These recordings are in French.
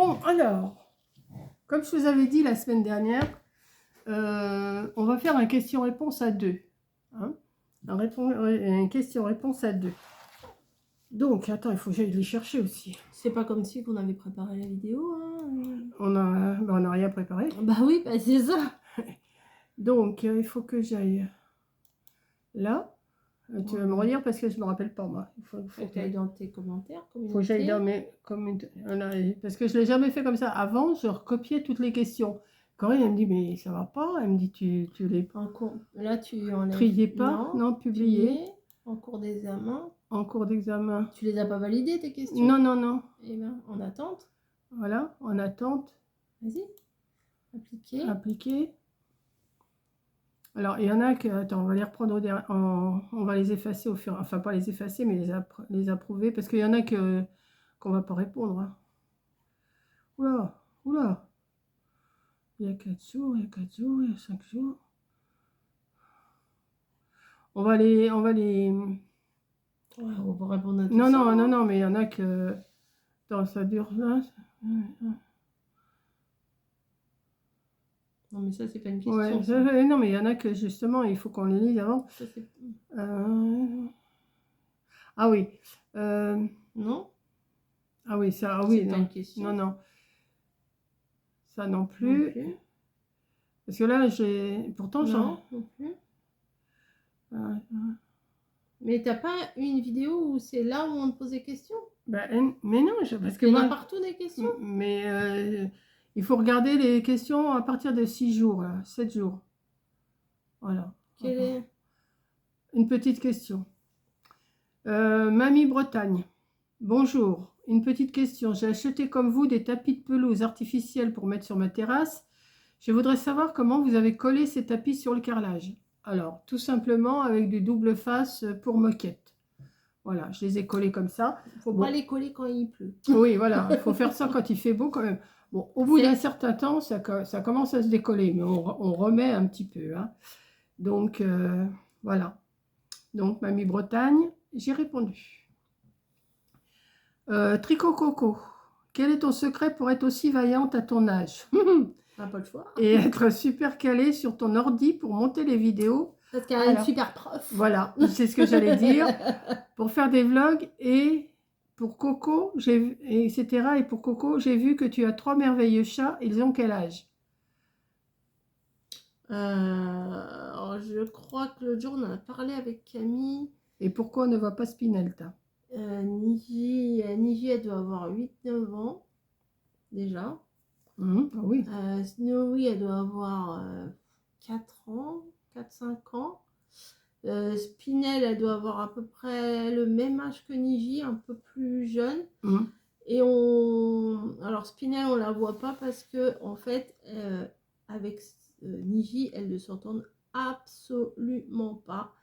Bon, alors, comme je vous avais dit la semaine dernière, on va faire un question-réponse à deux. Hein, une question-réponse à deux. Donc, attends, il faut que j'aille les chercher aussi. C'est pas comme si on avait préparé la vidéo. Hein. On n'a rien préparé. Bah oui, bah c'est ça. Donc, il faut que j'aille là. Tu vas me redire parce que je ne me rappelle pas, moi. Il faut que tu ailles dans tes commentaires. Il faut que j'aille dans mes commentaires. Parce que je ne l'ai jamais fait comme ça. Avant, je recopiais toutes les questions. Corinne, elle me dit, mais ça va pas. Elle me dit, tu les là, tu en triais pas. Non, publié. En cours d'examen. En cours d'examen. Tu les as pas validées, tes questions? Non, non, non. Eh bien, en attente. Voilà, en attente. Vas-y. Appliquer. Appliquer. Alors, il y en a que... Attends, on va les reprendre on va les effacer au fur... Enfin, pas les effacer, mais les approuver. Parce qu'il y en a qu'on va pas répondre. Hein. Oula, oula. Il y a 4 jours, il y a 4 jours, il y a 5 jours. On va les... Ouais, on va répondre à tout non, ça. Non, non, non, mais il y en a que... Attends, ça dure là. Non, mais ça, c'est pas une question. Ouais, non, mais il y en a que justement, il faut qu'on les lise avant. Ça, Ah oui. Non. Ah oui, ça, ah oui, c'est non. Pas une question. Non, non. Ça non plus. Non plus. Parce que là, j'ai... Pourtant, non plus. Mais t'as pas une vidéo où c'est là où on te pose des questions? Bah, mais non, parce que il y moi... en a partout des questions. Mais il faut regarder les questions à partir de 6 jours, là, 7 jours. Voilà. Quelle est... Une petite question. Mamie Bretagne. Bonjour. Une petite question. J'ai acheté comme vous des tapis de pelouse artificiels pour mettre sur ma terrasse. Je voudrais savoir comment vous avez collé ces tapis sur le carrelage. Alors, tout simplement avec du double face pour moquette. Voilà, je les ai collés comme ça. Il ne faut pas les coller quand il pleut. Oui, voilà, il faut faire ça quand il fait beau quand même. Bon, au bout d'un certain temps, ça commence à se décoller, mais on remet un petit peu. Hein. Donc, voilà. Donc, Mamie Bretagne, j'ai répondu. Tricot Coco, quel est ton secret pour être aussi vaillante à ton âge? Pas le choix. Et être super calée sur ton ordi pour monter les vidéos. Parce qu'elle a une super prof. Voilà, c'est ce que j'allais dire. Pour faire des vlogs et pour Coco, etc. Et pour Coco, j'ai vu que tu as 3 merveilleux chats. Ils ont quel âge? Je crois que l'autre jour, on en a parlé avec Camille. Et pourquoi on ne voit pas Spinelta? Niji, elle doit avoir 8-9 ans, déjà. Oui. Snowy, elle doit avoir 4 ans, 4-5 ans. Spinel, elle doit avoir à peu près le même âge que Niji, un peu plus jeune. Et alors Spinel, on la voit pas parce que en fait, avec Niji, elles ne s'entendent absolument pas.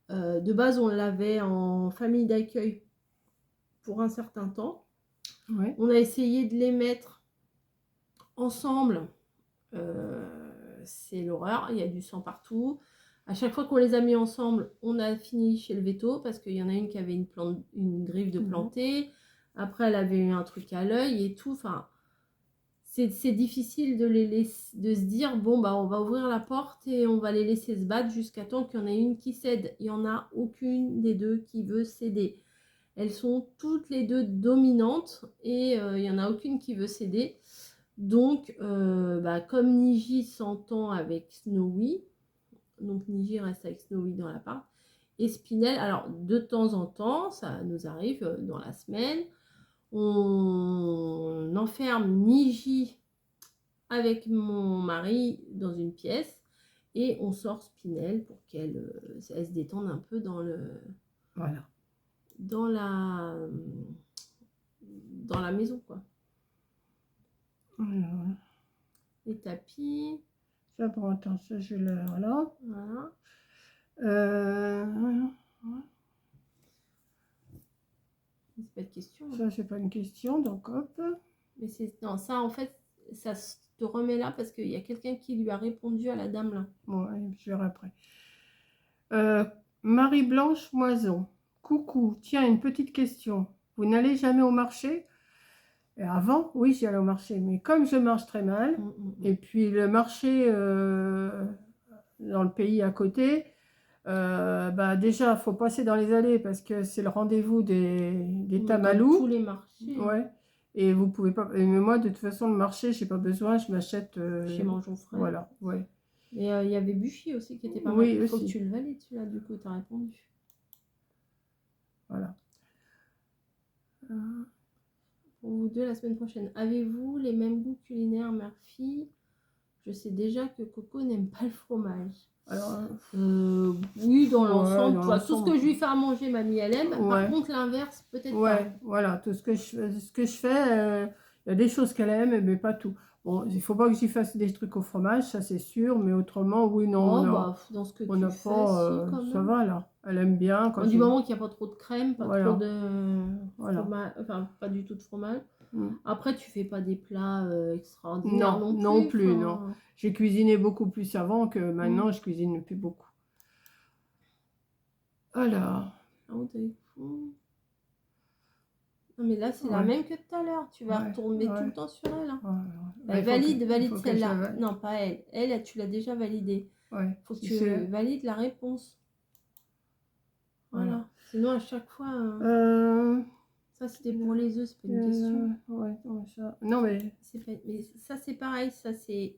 De base, on l'avait en famille d'accueil pour un certain temps. Ouais. On a essayé de les mettre ensemble. C'est l'horreur, il y a du sang partout. À chaque fois qu'on les a mis ensemble, on a fini chez le veto parce qu'il y en a une qui avait une griffe de plantée. Après, elle avait eu un truc à l'œil et tout. Enfin, c'est difficile de se dire, bon, bah, on va ouvrir la porte et on va les laisser se battre jusqu'à temps qu'il y en ait une qui cède. Il n'y en a aucune des deux qui veut céder. Elles sont toutes les deux dominantes et il n'y en a aucune qui veut céder. Donc, comme Niji s'entend avec Snowy, donc Niji reste avec Snowy dans l'appart, et Spinel, alors de temps en temps, ça nous arrive dans la semaine, on enferme Niji avec mon mari dans une pièce et on sort Spinel pour qu'elle se détende un peu dans la maison, quoi. Les tapis. Ça, bon, attends, ça, je l'ai là. Voilà. C'est pas de question. Ça, c'est pas une question, donc hop. Mais non, ça, en fait, ça te remet là parce qu'il y a quelqu'un qui lui a répondu à la dame là. Bon, allez, je verrai après. Marie-Blanche Moison. Coucou, tiens, une petite question. Vous n'allez jamais au marché? Et avant, oui, j'y allais au marché. Mais comme je marche très mal, et puis le marché dans le pays à côté, bah déjà, il faut passer dans les allées parce que c'est le rendez-vous des Mais comme tamalous. tous les marchés, hein. Ouais. Et vous pouvez pas. Mais moi, de toute façon, le marché, j'ai pas besoin, je m'achète. Chez Mangeons Frais. Voilà, ouais. Mais il y avait Buchy aussi qui était pas Oui, mal. Il faut que aussi. tu le valides, celui-là, du coup, tu as répondu. Voilà. Pour vous deux, la semaine prochaine, avez-vous les mêmes goûts culinaires, mère-fille? Je sais déjà que Coco n'aime pas le fromage. Alors, oui, dans ouais, l'ensemble. dans Tout ce l'ensemble. que je lui fais à manger, mamie, elle aime. Par Ouais. contre, l'inverse, peut-être Ouais, pas. voilà, tout ce que je fais, il y a des choses qu'elle aime, mais pas tout. Bon, il faut pas que j'y fasse des trucs au fromage, ça c'est sûr, mais autrement, oui, non, Oh, on a, bah, dans ce que on tu n'a fais, pas, si, quand ça même. va là. Elle aime bien quand Du moment qu'il n'y a pas trop de crème, pas Voilà. trop de Voilà. fromage, enfin, pas du tout de fromage. Mm. Après, tu fais pas des plats extraordinaires Non, non plus. non plus, enfin. non. J'ai cuisiné beaucoup plus avant que maintenant, je cuisine plus beaucoup. Alors, Ah, où t'as eu fou. Non, mais là, c'est la ouais. même que tout à l'heure. Tu vas Ouais, retomber tout ouais. le temps sur elle. Hein. Ouais, Bah, il faut valide que je celle-là. la- Non, pas elle. Elle, tu l'as déjà validée. Ouais, Faut que si tu c'est- valides la réponse. Voilà. Voilà. Sinon, à chaque fois, ça c'était pour les œufs, c'est pas une question. Ouais, non, ça... non, mais... Mais ça c'est pareil, ça c'est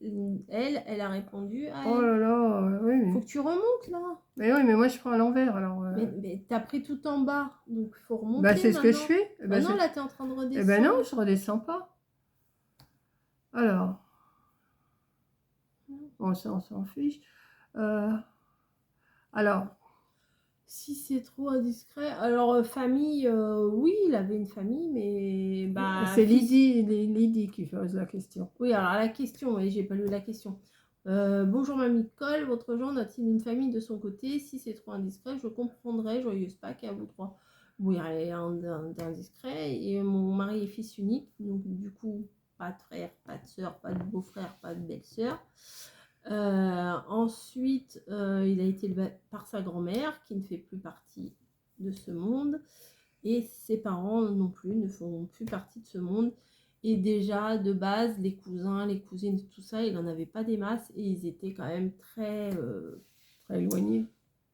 elle a répondu à Oh elle. là là, oui, mais... Faut que tu remontes là. Mais oui, mais moi je prends à l'envers, alors... Mais t'as pris tout en bas, donc il faut remonter Bah c'est ce que je maintenant. fais. Bah non, là t'es en train de Eh redescendre. ben non, je redescends pas. Alors... Bon, ça on s'en fiche. Alors... Si c'est trop indiscret. Alors, famille, oui, il avait une famille, mais. Bah, c'est Lydie qui pose la question. Oui, alors la question, oui, j'ai pas lu la question. Bonjour mamie Cole, votre genre a-t-il une famille de son côté? Si c'est trop indiscret, je comprendrai. Joyeuse Pâques à vous trois. Oui, il n'y a rien d'indiscret. Et mon mari est fils unique, donc du coup, pas de frère, pas de soeur, pas de beau-frère, pas de belle-sœur. Ensuite, il a été élevé par sa grand-mère qui ne fait plus partie de ce monde et ses parents non plus ne font plus partie de ce monde. Et déjà, de base, les cousins, les cousines, tout ça, il n'en avait pas des masses et ils étaient quand même très éloignés.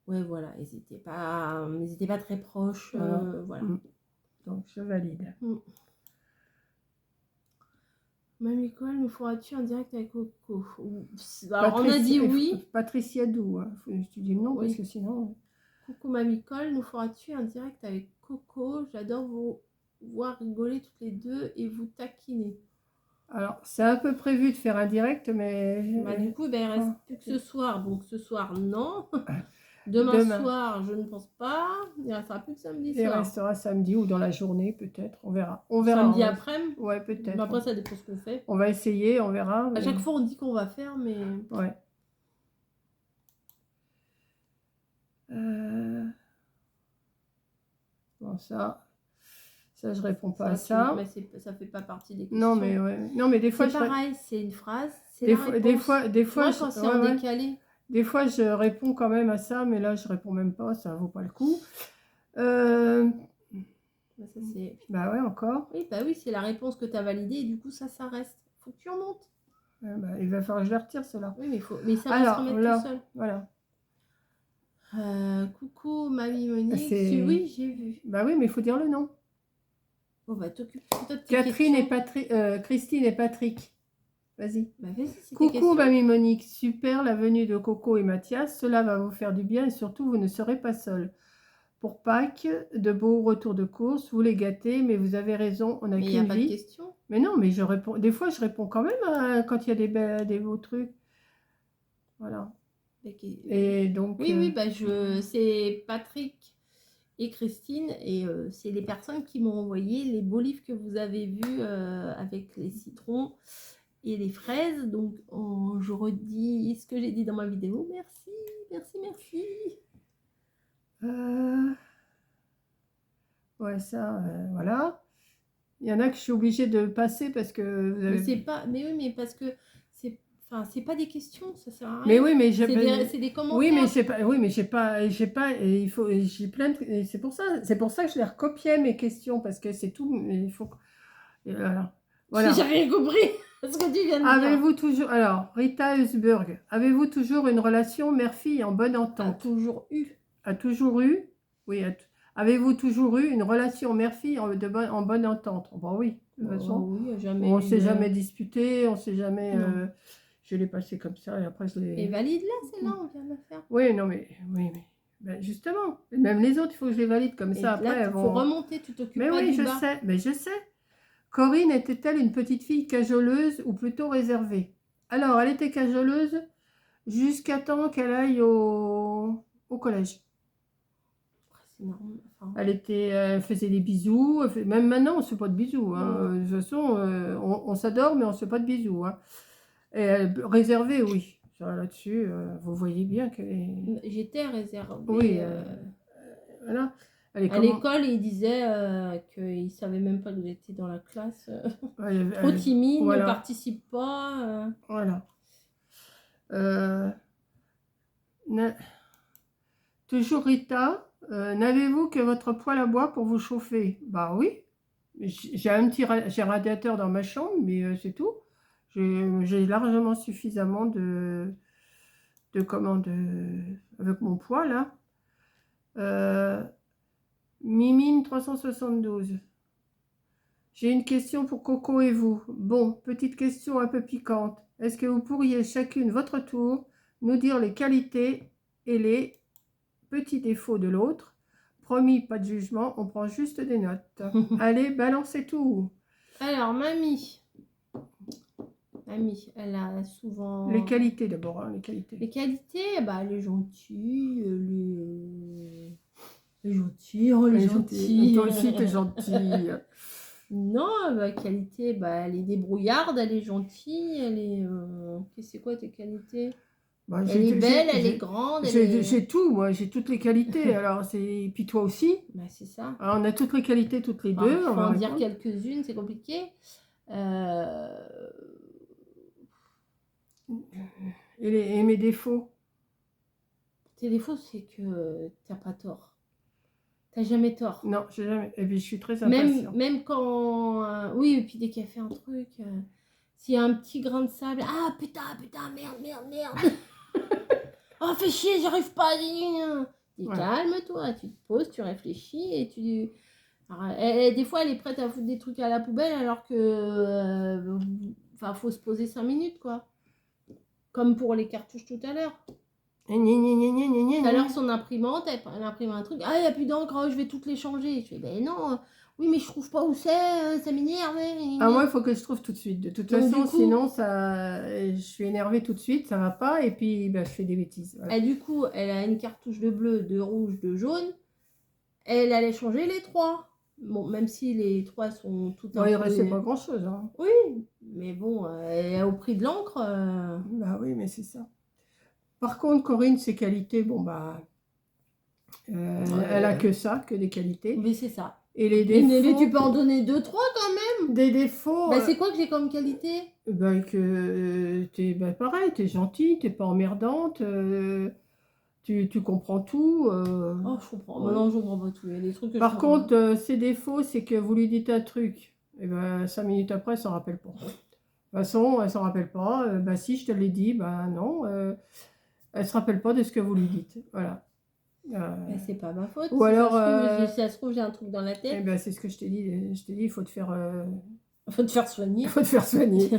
Ouais, voilà, ils n'étaient pas très proches. Voilà. Donc, je valide. Mamie Cole, nous feras-tu en direct avec Coco? Alors, on a dit oui. Patricia Dou, hein. Faut que je te dise le nom oui. parce que sinon... Coucou Mamie Cole, nous feras-tu en direct avec Coco? J'adore vous voir rigoler toutes les deux et vous taquiner. Alors, c'est un peu prévu de faire un direct, mais... Bah, du coup, il reste plus que ce soir. Donc, ce soir, non. Demain soir, je ne pense pas. Il restera plus que samedi soir. Il restera samedi ou dans la journée, peut-être. On verra. Samedi après-midi? Ouais, peut-être. Bah, après, ça dépend ce qu'on fait. On va essayer, on verra. À chaque fois, on dit qu'on va faire, mais... Ouais. Bon, ça, je réponds pas à ça. Mais ça fait pas partie des questions. Non, mais ouais. Non, mais des fois, c'est pareil, c'est une phrase. Des fois, quand c'est en décalé. Des fois, je réponds quand même à ça, mais là, je réponds même pas, ça vaut pas le coup. Bah ouais, encore. Oui, bah oui, c'est la réponse que tu as validée et du coup, ça reste. Faut que tu remontes. Bah, il va falloir que je la retire, cela. Oui, mais ça va se remettre tout seul. Voilà. Coucou, mamie Monique. Oui, j'ai vu. Bah oui, mais il faut dire le nom. Bon, bah t'occupe de tes Catherine et Christine et Patrick. Vas-y. Bah, vas-y, coucou, mamie Monique. Super la venue de Coco et Mathias. Cela va vous faire du bien et surtout, vous ne serez pas seul. Pour Pâques, de beaux retours de course, vous les gâtez, mais vous avez raison, on n'a qu'une vie. Mais il n'y a pas de questions. Mais non, mais je réponds. Des fois, je réponds quand même quand il y a des beaux trucs. Voilà. Et donc. Oui, bah c'est Patrick et Christine, et c'est les personnes qui m'ont envoyé les beaux livres que vous avez vus avec les citrons et les fraises. Donc, je redis ce que j'ai dit dans ma vidéo. Merci. Ouais, ça, voilà. Il y en a que je suis obligée de passer parce que vous avez... Mais c'est pas... Mais oui, mais parce que c'est pas des questions, ça sert à rien. Mais oui, mais c'est des commentaires. Oui, mais j'ai pas, et il faut, j'ai plein de, c'est pour ça que je les recopiais mes questions parce que c'est tout. Il faut, voilà. Voilà. J'ai rien compris ce que tu viens de dire. Avez-vous toujours... Alors, Rita Husberg, avez-vous toujours une relation mère-fille en bonne A entente? toujours eu. A toujours eu? Oui. Avez-vous toujours eu une relation mère-fille en bonne entente? Bon, oui, de toute façon. Oui, jamais On ne eu s'est de- jamais disputé, on s'est jamais... Non. je l'ai passé comme ça et après je Et l'ai... valide là, c'est là, on vient de la faire. Oui, non, mais... Oui, mais... Ben, justement, même les autres, il faut que je les valide comme Et ça. Après, là, elles il faut vont... remonter, tu t'occupes Mais pas oui, du je bas. sais, mais je sais. Corinne était-elle une petite fille cajoleuse ou plutôt réservée? Alors, elle était cajoleuse jusqu'à temps qu'elle aille au collège. C'est normal. Enfin, Elle faisait des bisous. Même maintenant, on ne se fait pas de bisous. Hein. Non. De toute façon, on s'adore, mais on ne se fait pas de bisous. Hein. Et réservée, oui. Ça, là-dessus, vous voyez bien que... j'étais réservée. Oui, voilà. Elle est À comme... l'école, il disait qu'il ne savait même pas que j'étais dans la classe. elle- Trop timide, ne voilà. participe pas. Voilà. Na- Toujours Rita, n'avez-vous que votre poêle à bois pour vous chauffer? Bah oui, j'ai j'ai un radiateur dans ma chambre, mais c'est tout. J'ai largement suffisamment avec mon poêle là. Mimine 372. J'ai une question pour Coco et vous. Bon, petite question un peu piquante. Est-ce que vous pourriez chacune votre tour nous dire les qualités et les petits défauts de l'autre? Promis, pas de jugement, on prend juste des notes. Allez, balancez tout. Alors, mamie, elle a souvent... Les qualités d'abord, hein, les qualités. Les qualités, bah, elle est gentille, elle est gentille, oh, elle est gentille. Toi aussi, t'es gentille. Non, bah, qualité, bah, elle est débrouillarde, elle est gentille, elle est... c'est quoi tes qualités? Bah, Elle est belle, elle est grande, elle est... J'ai tout, moi, j'ai toutes les qualités. Alors, c'est... Puis toi aussi. Bah, c'est ça. Alors, on a toutes les qualités, toutes les Enfin, deux. il On faut va en dire répondre. quelques-unes, c'est compliqué. Et mes défauts? Tes défauts, c'est que t'as pas tort. T'as jamais tort. Non, j'ai jamais. Et puis, je suis très impatiente. Même quand... oui, et puis dès qu'elle fait un truc... s'il y a un petit grain de sable... Ah, putain, merde. Oh, fais chier, j'arrive pas à dire... Dis, Ouais. calme-toi, tu te poses, tu réfléchis et tu... Alors, des fois, elle est prête à foutre des trucs à la poubelle alors que... Enfin, faut se poser 5 minutes, quoi. Comme pour les cartouches tout à l'heure. Tout à l'heure, son imprimante, elle imprime un truc. Ah, il n'y a plus d'encre, oh, je vais toutes les changer. Je fais, ben non, oui, mais je trouve pas où c'est, ça m'énerve. Ah, moi, il faut que je trouve tout de suite. De toute Donc, façon, du coup- sinon, je suis énervée tout de suite, ça va pas, et puis bah, je fais des bêtises. Voilà. Et du coup, elle a une cartouche de bleu, de rouge, de jaune. Elle allait changer les 3. Bon, même si les 3 sont tout Bon, il restait pas grand-chose. Hein. Oui, mais bon, au prix de l'encre... Bah oui, mais c'est ça. Par contre, Corinne, ses qualités, bon, bah, elle a que ça, que des qualités. Mais c'est ça. Et les Mais défauts, tu peux en donner 2, 3 quand même. des défauts, Bah, c'est quoi que j'ai comme qualité? bah, que t'es bah, pareil, t'es gentille, t'es pas emmerdante, tu comprends tout. Oh, je comprends. Ouais. Non, je comprends pas tout. Il y a des trucs que Par je comprends contre, ses défauts, c'est que vous lui dites un truc, et ben 5 minutes après, elle s'en rappelle pas. De toute façon, elle s'en rappelle pas. Bah si, je te l'ai dit, bah non. Elle se rappelle pas de ce que vous lui dites. Voilà. pas. C'est pas ma faute. Ou alors, Si ça se trouve, j'ai un truc dans la eh tête. ben, c'est ce que je t'ai dit. Je t'ai dit, il faut te faire soigner. il faut te faire soigner.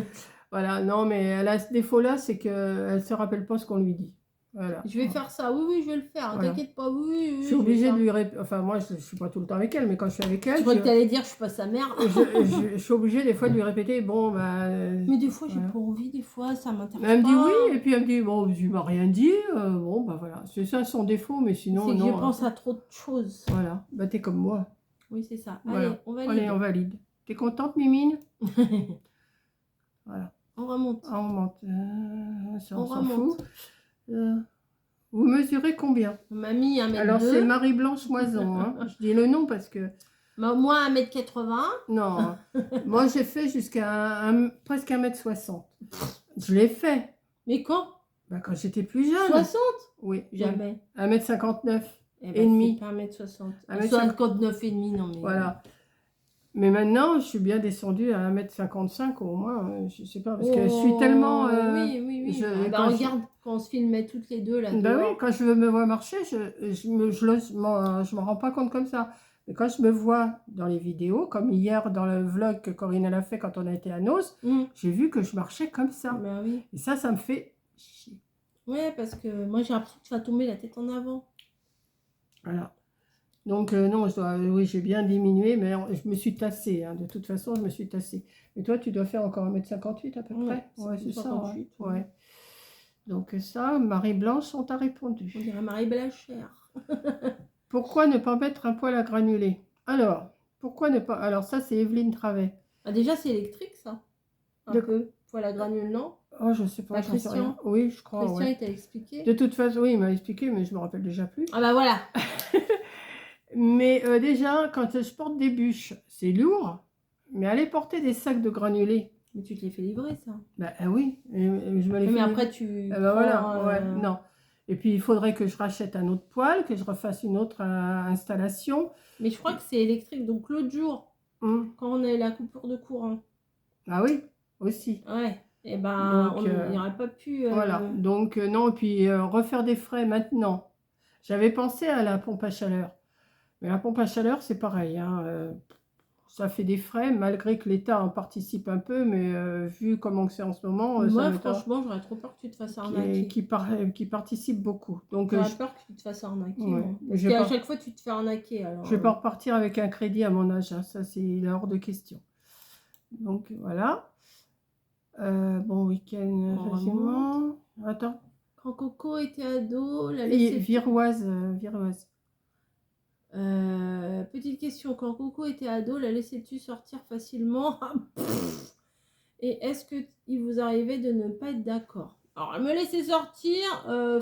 Voilà, non, mais elle a ce défaut-là, c'est qu'elle ne se rappelle pas ce qu'on lui dit. Voilà. Je vais faire ça. Oui, je vais le faire. Voilà. T'inquiète pas. Oui, Je suis obligée de lui répéter. Enfin, moi, je ne suis pas tout le temps avec elle, mais quand je suis avec elle, Je crois que t'allais dire, je suis pas sa mère. je suis obligée des fois de lui répéter, bon, bah... Mais des fois, j'ai voilà. pas envie. Des fois, ça m'intéresse Elle me dit pas. oui, et puis elle me dit, bon, tu m'as rien dit. Bon, bah voilà. C'est ça son défaut, mais sinon, C'est que non. je pense à trop de choses. Voilà. Bah, t'es comme moi. Oui, c'est ça. Voilà. Allez, on valide. Allez, on valide. T'es contente, Mimine? Voilà. On remonte. Ah, on monte. Ça, on On s'en remonte. fout. Vous mesurez combien? Mamie, 1m2. Alors, c'est Marie-Blanche Moison. Hein. Je dis le nom parce que... Moi, 1m80. Non. Moi, j'ai fait jusqu'à presque 1m60. Je l'ai fait. Mais quand? Bah, quand j'étais plus jeune. 60? Oui. Jamais. 1m59. Eh Et ben, demi. c'est pas 1m60. 1m59 59 et demi, non mais... Voilà. Mais maintenant, je suis bien descendue à 1,55 m au moins. Je sais pas, parce que je suis tellement... Oui. Bah, regarde, quand on se filmait toutes les deux là Ben oui, dehors. quand je me vois marcher, je m'en rends pas compte comme ça. Mais quand je me vois dans les vidéos, comme hier dans le vlog que Corinne elle a fait quand on a été à Noz, j'ai vu que je marchais comme ça. Bah oui. Et ça me fait chier. Ouais, parce que moi j'ai l'impression que tu vas tomber la tête en avant. Voilà. Donc non, oui, j'ai bien diminué, mais je me suis tassée. Hein. De toute façon, je me suis tassée. Mais toi, tu dois faire encore 1,58 m à peu près. Ouais, c'est ça. 58, Ouais. Donc ça, Marie-Blanche, on t'a répondu. On dirait Marie Blachère. Pourquoi ne pas mettre un poêle à granulés? Alors, pourquoi ne pas... Alors ça, c'est Evelyne Travet. Ah, déjà, c'est électrique, ça. Un peu. Poêle à granule, non? Oh, je sais pas, Bah, j'en sais rien. Christian. Oui, je crois, Christian, ouais. il t'a expliqué? De toute façon, oui, il m'a expliqué, mais je me rappelle déjà plus. Ah bah voilà. Mais déjà, quand je porte des bûches, c'est lourd. Mais aller porter des sacs de granulés... Mais tu te les fais livrer, ça. Bah oui, je me les fais Mais après, livrer. tu Bah prends, voilà, ouais, non. Et puis, il faudrait que je rachète un autre poêle, que je refasse une autre installation. Mais je crois que c'est électrique. Donc, l'autre jour, quand on a eu la coupure de courant. Ah oui, aussi. Ouais. Et ben, Donc, on n'aurait pas pu... Voilà, donc non, et puis refaire des frais maintenant. J'avais pensé à la pompe à chaleur. Mais la pompe à chaleur, c'est pareil. Hein, ça fait des frais, malgré que l'État en participe un peu, mais vu comment c'est en ce moment... Moi, franchement, j'aurais trop peur que tu te fasses arnaquer. Qui participe beaucoup. Donc, j'aurais peur que tu te fasses arnaquer. Ouais. Parce qu'à chaque fois, tu te fais arnaquer. Alors, je vais pas repartir avec un crédit à mon âge. Hein, ça, c'est hors de question. Donc, voilà. Bon week-end, facilement. Attends. Quand Coco était ado, la Et Viroise. petite question, quand Coco était ado, la laissais-tu sortir facilement? Et est-ce qu'il vous arrivait de ne pas être d'accord? Alors, elle me laissait sortir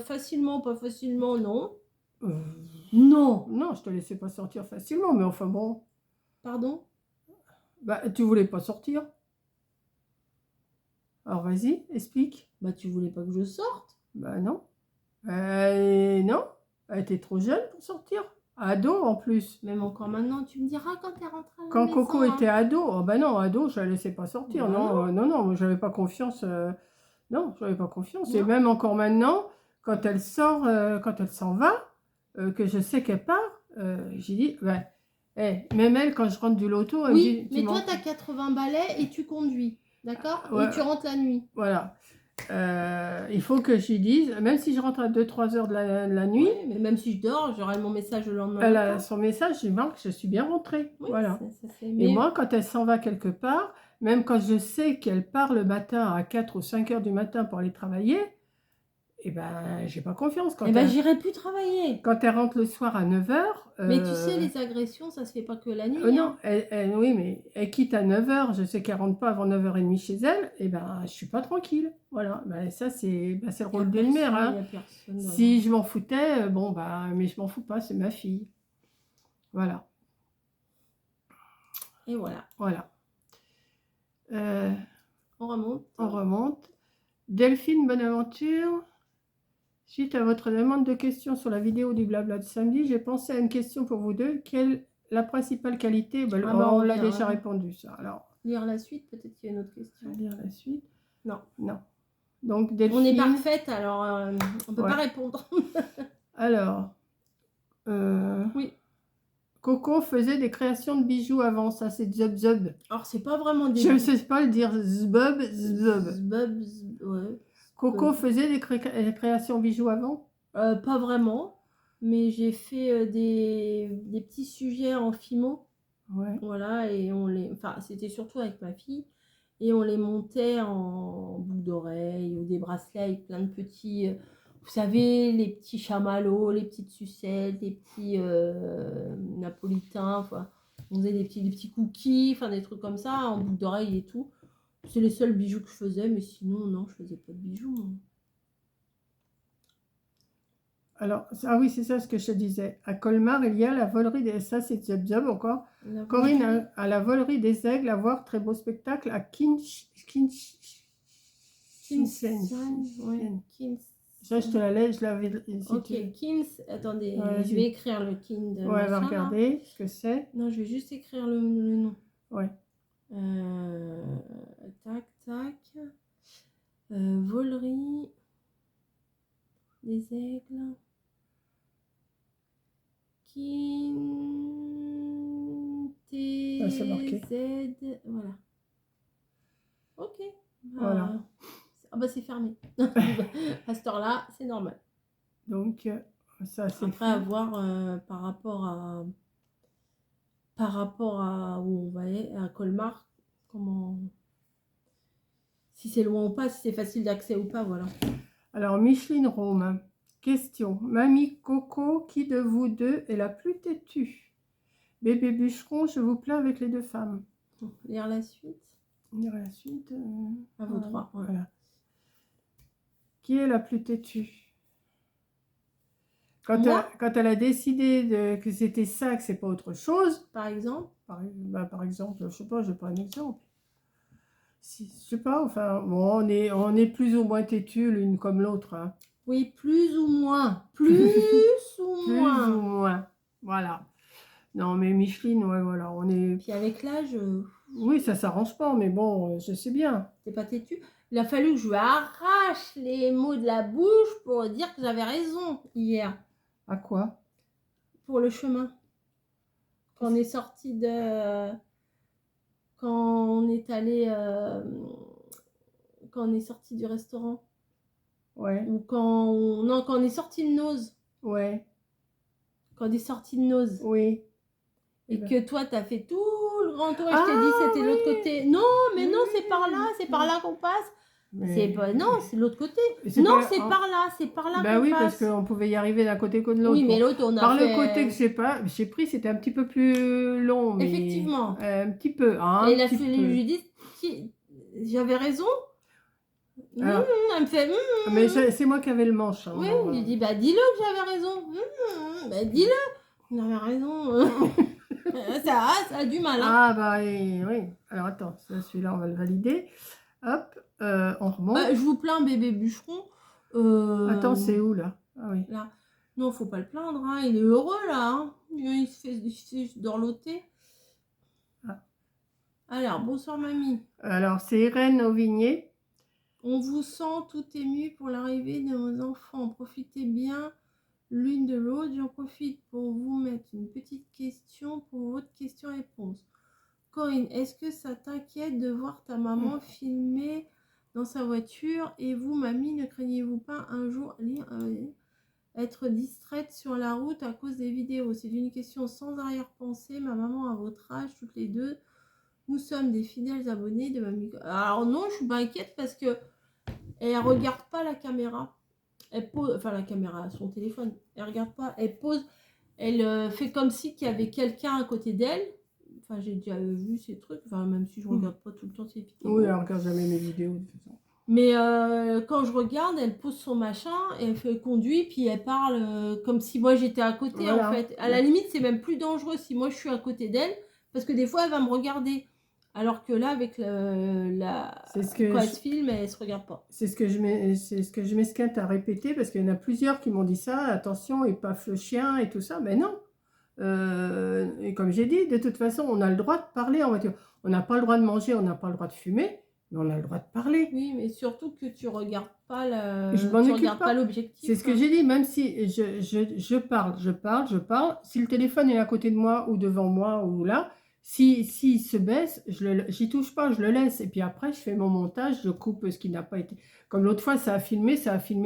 facilement, pas facilement, non. Non. Non, je te laissais pas sortir facilement, mais enfin bon. Pardon? Bah, tu voulais pas sortir. Alors vas-y, explique. Bah, tu voulais pas que je sorte? Bah non. Non, elle était trop jeune pour sortir. Ado en plus. Même encore maintenant, tu me diras quand t'es rentrée à la Quand maison, Coco était ado, oh bah non, ado, je la laissais pas sortir. Bah non, moi j'avais pas confiance. Non, j'avais pas confiance. Non. Et même encore maintenant, quand elle sort, quand elle s'en va, que je sais qu'elle part, j'ai dit, bah, même elle, quand je rentre du loto, elle me dit... mais toi, t'as 80 balais et tu conduis, d'accord? Ouais, et tu rentres la nuit. Voilà. Il faut que j'y dise, même si je rentre à 2-3 heures de la nuit... Oui, mais même si je dors, j'aurai mon message le lendemain Elle matin. a son message, il marque, je suis bien rentrée. Oui, voilà. Mais... Et moi, quand elle s'en va quelque part, même quand je sais qu'elle part le matin à 4 ou 5 heures du matin pour aller travailler, eh ben, j'ai pas confiance. Eh ben, j'irai plus travailler. Quand elle rentre le soir à 9 heures... Mais tu sais, les agressions, ça se fait pas que la nuit. Non, oui, mais elle quitte à 9 heures, je sais qu'elle rentre pas avant 9h30 chez elle, et ben, je suis pas tranquille. Voilà, ben, ça, c'est le rôle d'une mère. Hein. Si je m'en foutais, bon, bah, mais je m'en fous pas, c'est ma fille. Voilà. Et voilà. Voilà. On remonte. On remonte. Delphine Bonaventure, suite à votre demande de questions sur la vidéo du blabla de samedi, j'ai pensé à une question pour vous deux. Quelle est la principale qualité? On l'a déjà répondu, ça. Alors, lire la suite, peut-être qu'il y a une autre question. Lire la suite? Non. Donc, Delphine... On est parfaite, alors on ne peut pas répondre. Alors, oui. Coco faisait des créations de bijoux avant, ça c'est Zub Zub. Alors c'est pas vraiment des... Je ne sais pas le dire, Zbub, ouais. Coco faisait des créations bijoux avant? Pas vraiment, mais j'ai fait des petits sujets en fimo. Ouais. Voilà, et enfin c'était surtout avec ma fille, et on les montait en boucles d'oreilles ou des bracelets avec plein de petits... Vous savez, les petits chamallows, les petites sucettes, les petits napolitains, enfin, on faisait des petits cookies, enfin des trucs comme ça, en boucle d'oreilles et tout. C'est les seuls bijoux que je faisais, mais sinon, non, je faisais pas de bijoux. Alors, ah oui, c'est ça ce que je te disais. À Colmar, il y a la volerie des... Ça, c'est Zub Zub encore. Corinne à la volerie des aigles, à voir, très beau spectacle, à Kinshen. Ça, je te la laisse, je l'avais... Ok, Kins, attendez, je vais écrire le Kin de... Ouais, va regarder ce que c'est. Non, je vais juste écrire le nom. Ouais. Tac, tac. Volerie. Des aigles. Ah, c'est marqué. Z. Voilà. Ok. Voilà. Ah bah c'est fermé. À cette heure-là, c'est normal. Donc, ça c'est Après, fait. à voir par rapport à où on va aller, à Colmar, comment. Si c'est loin ou pas, si c'est facile d'accès ou pas, voilà. Alors, Micheline Rome. Question. Mamie Coco, qui de vous deux est la plus têtue? Bébé Bûcheron, je vous plains avec les deux femmes. Lire la suite. On ira à la suite. À vous trois. Ouais. Voilà. Qui est la plus têtue? Quand elle a décidé que c'était ça, que c'est pas autre chose. Par exemple. Par exemple, je sais pas, j'ai pas un exemple. Je sais pas, enfin, bon, on est plus ou moins têtus l'une comme l'autre. Hein. Oui, plus ou moins. Plus ou moins. Plus ou moins. Voilà. Non, mais Micheline, ouais, voilà, on est. Puis avec l'âge. Oui, ça s'arrange pas, mais bon, je sais bien. T'es pas têtu. Il a fallu que je lui arrache les mots de la bouche pour dire que j'avais raison hier. À quoi? Pour le chemin. Quand on est sorti de. Quand on est allé. Quand on est sorti du restaurant. Ouais. Ou quand on. Non, quand on est sorti de Nose. Ouais. Quand on est sorti de Nose. Oui. Et que toi, t'as fait tout le grand tour et je Ah, t'ai dit c'était oui. l'autre côté. Non, mais Oui. non, c'est par là qu'on passe. Mais- C'est pas... Non, c'est l'autre côté. C'est Non, pas- c'est par là Bah qu'on oui, passe. parce qu'on pouvait y arriver d'un côté que de l'autre. Oui, mais Bon. l'autre, on a Par fait... le côté que j'ai pris, c'était un petit peu plus long. Mais Effectivement. un petit peu. Hein, Et un la petit peu. Judith, j'avais raison. Alors, Elle me fait... mais c'est moi qui avais le manche. Hein, Oui, bon, j'ai dit, bah dis-le que j'avais raison. Bah dis-le. J'avais raison. ça a du mal. Hein. Ah bah oui. Alors attends, celui-là, on va le valider. Hop, on remonte. Bah, je vous plains, bébé bûcheron. Attends, c'est où là? Ah oui. Là. Non, faut pas le plaindre, hein. Il est heureux là. Hein. Il se fait dorloter. Ah. Alors, bonsoir mamie. Alors, c'est Irène Auvigné. On vous sent tout ému pour l'arrivée de vos enfants. Profitez bien l'une de l'autre. J'en profite pour vous mettre une petite question pour votre question-réponse. Corinne, est-ce que ça t'inquiète de voir ta maman filmer dans sa voiture? Et vous, mamie, ne craignez-vous pas un jour être distraite sur la route à cause des vidéos? C'est une question sans arrière-pensée. Ma maman a votre âge, toutes les deux. Nous sommes des fidèles abonnés de Mamie. Alors non, je suis pas inquiète parce que elle regarde pas la caméra. Elle pose, enfin la caméra, son téléphone. Elle regarde pas. Elle pose. Elle fait comme si qu'il y avait quelqu'un à côté d'elle. Enfin, j'ai déjà vu ces trucs. Enfin, même si je regarde pas tout le temps ces vidéos. Oui, elle regarde jamais mes vidéos de toute façon. Mais quand je regarde, elle pose son machin, et elle fait conduit, puis elle parle comme si moi j'étais à côté Voilà. en fait. À la limite, c'est même plus dangereux si moi je suis à côté d'elle, parce que des fois elle va me regarder. Alors que là, avec quand elle se filme, elle se regarde pas. C'est ce que je m'esquinte à répéter, parce qu'il y en a plusieurs qui m'ont dit ça, attention, et paf le chien et tout ça. Mais non. Et comme j'ai dit, de toute façon, on a le droit de parler en voiture. On n'a pas le droit de manger, on n'a pas le droit de fumer. Mais on a le droit de parler. Oui, mais surtout que tu regardes pas l'objectif. C'est ce que j'ai dit, même si je parle. Si le téléphone est à côté de moi ou devant moi ou là, s'il se baisse, j'y touche pas, je le laisse. Et puis après, je fais mon montage, je coupe ce qui n'a pas été... Comme l'autre fois, ça a filmé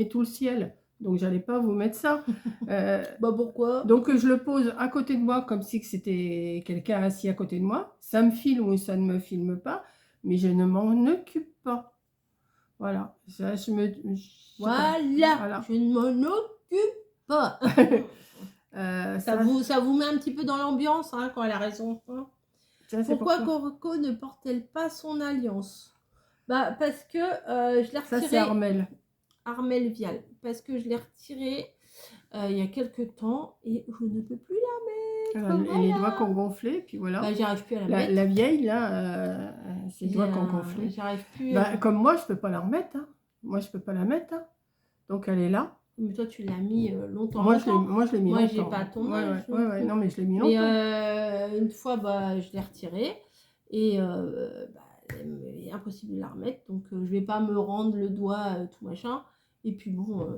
tout le ciel. Donc, j'allais pas vous mettre ça. Bah pourquoi? Donc, je le pose à côté de moi comme si c'était quelqu'un assis à côté de moi. Ça me filme ou ça ne me filme pas. Mais je ne m'en occupe pas. Voilà. Ça, voilà. Je ne m'en occupe pas. Ça vous met un petit peu dans l'ambiance hein, quand elle a raison. Hein. Pourquoi Coco ne porte-t-elle pas son alliance? Bah parce que je l'ai retirée. Ça c'est Armel. Armel Vial. Parce que je l'ai retirée il y a quelques temps et je ne peux plus la mettre. Et les doigts qui ont gonflé, puis voilà. Bah, j'arrive plus à la mettre. La vieille, là, ses doigts qui ont gonflé. J'arrive plus. Comme moi, je peux pas la remettre. Hein. Moi, je peux pas la mettre. Hein. Donc, elle est là. Mais toi, tu l'as mis longtemps. Moi, je l'ai mis longtemps. Moi, j'ai pas ton âge. Ouais, non, mais je l'ai mis longtemps. Une fois, bah, je l'ai retirée. Et il est impossible de la remettre. Donc, je vais pas me rendre le doigt, tout machin. Et puis bon,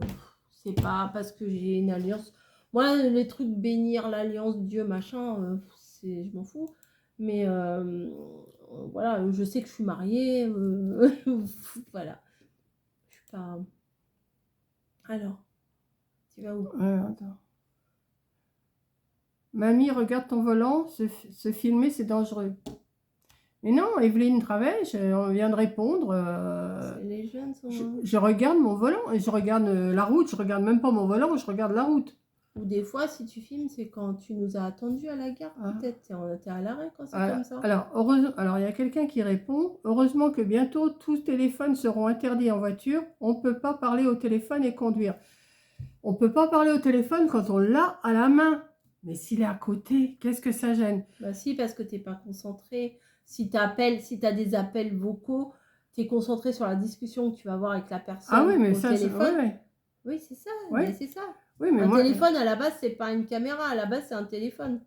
c'est pas parce que j'ai une alliance. Moi, les trucs bénir l'alliance, Dieu, machin, je m'en fous. Mais voilà, je sais que je suis mariée. Voilà. Je suis pas. Alors, tu vas où? Attends. Mamie, regarde ton volant, se filmer, c'est dangereux. Mais non, Evelyne Travèche, on vient de répondre. Les jeunes sont. Je regarde mon volant et je regarde la route. Je regarde même pas mon volant, je regarde la route. Ou des fois, si tu filmes, c'est quand tu nous as attendus à la gare, peut-être. T'es à l'arrêt quand c'est comme ça. Alors, il y a quelqu'un qui répond. Heureusement que bientôt, tous téléphones seront interdits en voiture. On ne peut pas parler au téléphone et conduire. On ne peut pas parler au téléphone quand on l'a à la main. Mais s'il est à côté, qu'est-ce que ça gêne? Bah si, parce que tu n'es pas concentré. Si tu as des appels vocaux, tu es concentré sur la discussion que tu vas avoir avec la personne au téléphone. Ouais. Oui, c'est ça. Ouais. C'est ça. Oui, mais téléphone, à la base, c'est pas une caméra. À la base, c'est un téléphone.